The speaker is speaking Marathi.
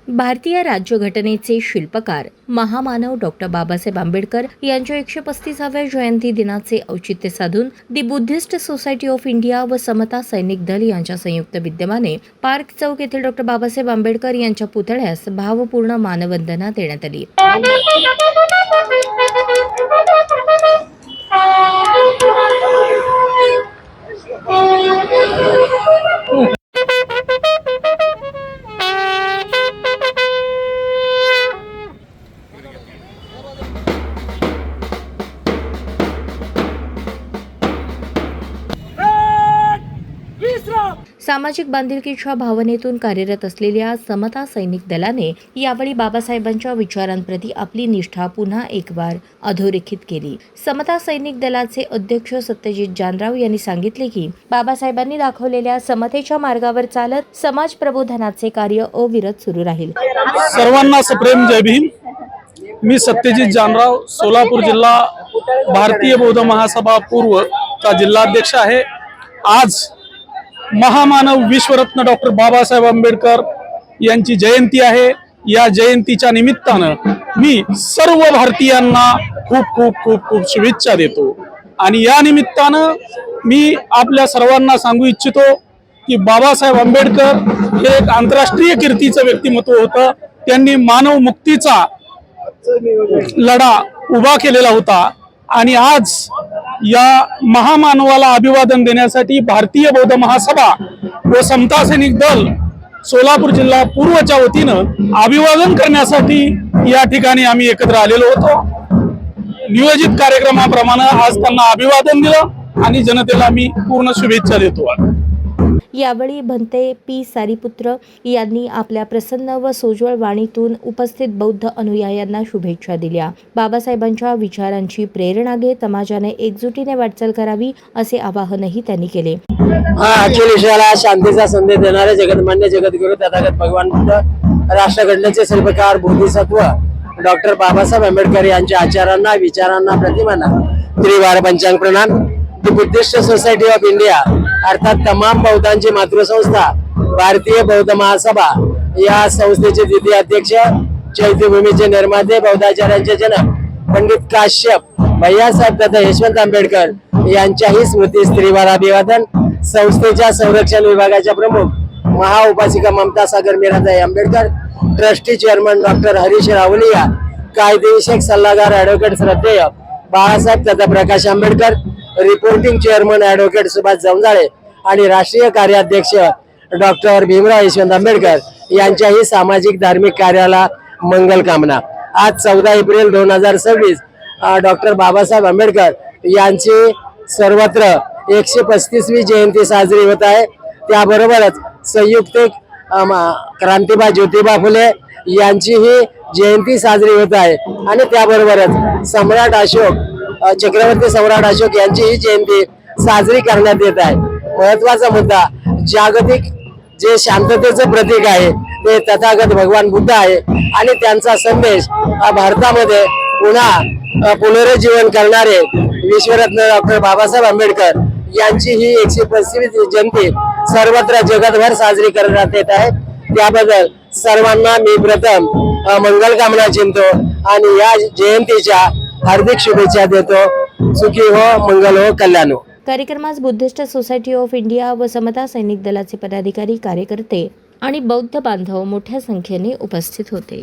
भारतीय राज्यघटनेचे शिल्पकार महामानव डॉक्टर बाबासाहेब आंबेडकर यांच्या 135व्या जयंती दिनाचे औचित्य साधून दी बुद्धिस्ट सोसायटी ऑफ इंडिया व समता सैनिक दल यांच्या संयुक्त विद्यमाने पार्क चौक येथील डॉक्टर बाबासाहेब आंबेडकर यांच्या पुतळ्यास भावपूर्ण मानवंदना देण्यात आली। सामाजिक बांधिलकीच्या भावनेतून कार्यरत असलेल्या समता सैनिक दलाने यावेळी बाबासाहेबांच्या विचारांप्रती आपली निष्ठा पुन्हा एक बार अधोरेखित केली। समता सैनिक दलाचे अध्यक्ष सत्यजित जानराव यांनी सांगितले की बाबासाहेबांनी दाखवलेल्या समतेच्या मार्गावर चालत समाज प्रबोधनाचे कार्य अविरत सुरू राहील। सर्वांना सप्रेम जय भीम। मी सत्यजित जानराव, सोलापूर जिल्हा भारतीय बौद्ध महासभा पूर्व चा जिल्हाध्यक्ष आहे। आज महामानव विश्वरत्न डॉक्टर बाबासाहेब आंबेडकर यांची जयंती आहे। या जयंतीच्या निमित्तानं मी सर्व भारतीयांना खूप खूप खूप खूप शुभेच्छा देतो आणि या निमित्तानं मी आपल्या सर्वांना सांगू इच्छितो की बाबासाहेब आंबेडकर हे एक आंतरराष्ट्रीय कीर्तीचं व्यक्तिमत्व होतं। त्यांनी मानव मुक्तीचा लढा उभा केलेला होता आणि आज या महामानवाला अभिवादन देण्यासाठी भारतीय बौद्ध महासभा व समता सैनिक दल सोलापूर जिल्हा पूर्वच्या वतीनं अभिवादन करण्यासाठी या ठिकाणी आम्ही एकत्र आलेलो होतो। नियोजित कार्यक्रमाप्रमाणे आज त्यांना अभिवादन दिलं आणि जनतेला मी पूर्ण शुभेच्छा देतो। यावेळी भंते पी सारीपुत्र यांनी आपल्या प्रसन्न व सोज्वळ वाणीतून उपस्थित बौद्ध अनुयायांना शुभेच्छा दिल्या। बाबासाहेबांच्या विचारांची प्रेरणा घेत समाजाने एकजुटीने वाटचाल करावी असे आवाहनही त्यांनी केले। अखिल विश्वाला शांतीचा संदेश देणारे जगतमान्य जगद्गुरु तथागत भगवान बुद्ध, राष्ट्रघटनेचे शिल्पकार बोधिसत्व डॉक्टर बाबासाहेब आंबेडकर यांच्या आचारांना, विचारांना, प्रतिमांना त्रिवार पंचांग प्रणाम। दी बुद्धिस्ट सोसायटी ऑफ इंडिया अर्थात तमाम बौद्धांची मातृसंस्था भारतीय बौद्ध महासभा या संस्थेचे द्वितीय अध्यक्ष, चैत्यभूमीचे निर्माते, बौद्धाचार्यांचे जनक पंडित काश्यप भैयासाहेब तथा यशवंत आंबेडकर यांच्याही स्मृतीस त्रिवार अभिवादन। संस्थेच्या संरक्षण विभागाच्या प्रमुख महाउपासिका Mamata Sagar Miratai Ambedkar, trustee chairman doctor Harish Rawaliya, कायदेविषयक सल्लागार ॲडव्होकेट श्रद्धेय बाळासाहेब तथा Prakash Ambedkar, reporting chairman advocate Subhash Jamjale आणि राष्ट्रीय कार्याध्यक्ष डॉक्टर भीमराव यशवंत आंबेडकर यांच्याही सामाजिक धार्मिक कार्याला मंगल कामना। आज 14 एप्रिल 2026 डॉक्टर बाबासाहेब आंबेडकर यांची सर्वत्र 135वी जयंती साजरी होत आहे। त्याबरोबरच संयुक्त क्रांतिबा ज्योतिबा फुले यांचीही जयंती साजरी होत आहे आणि त्याबरोबरच सम्राट अशोक, चक्रवर्ती सम्राट अशोक यांचीही जयंती साजरी करण्यात येत आहे। महत्वाचा मुद्दा, जागतिक जे शांततेचं प्रतीक आहे ते तथागत भगवान बुद्ध आहे आणि त्यांचा संदेश भारतामध्ये पुन्हा पुनरुज्जीवन करणारे विश्वरत्न डॉक्टर बाबासाहेब आंबेडकर यांची ही 135वी जयंती सर्वत्र जगभर साजरी करण्यात येत आहे। त्याबद्दल सर्वांना मी प्रथम मंगल कामना चिंतो आणि या जयंतीच्या हार्दिक शुभेच्छा देतो। सुखी हो, मंगल हो, कल्याण हो। कार्यक्रमास बुद्धिस्ट सोसायटी ऑफ इंडिया व समता सैनिक दलाचे पदाधिकारी, कार्यकर्ते आणि बौद्ध बांधव मोठ्या संख्येने उपस्थित होते।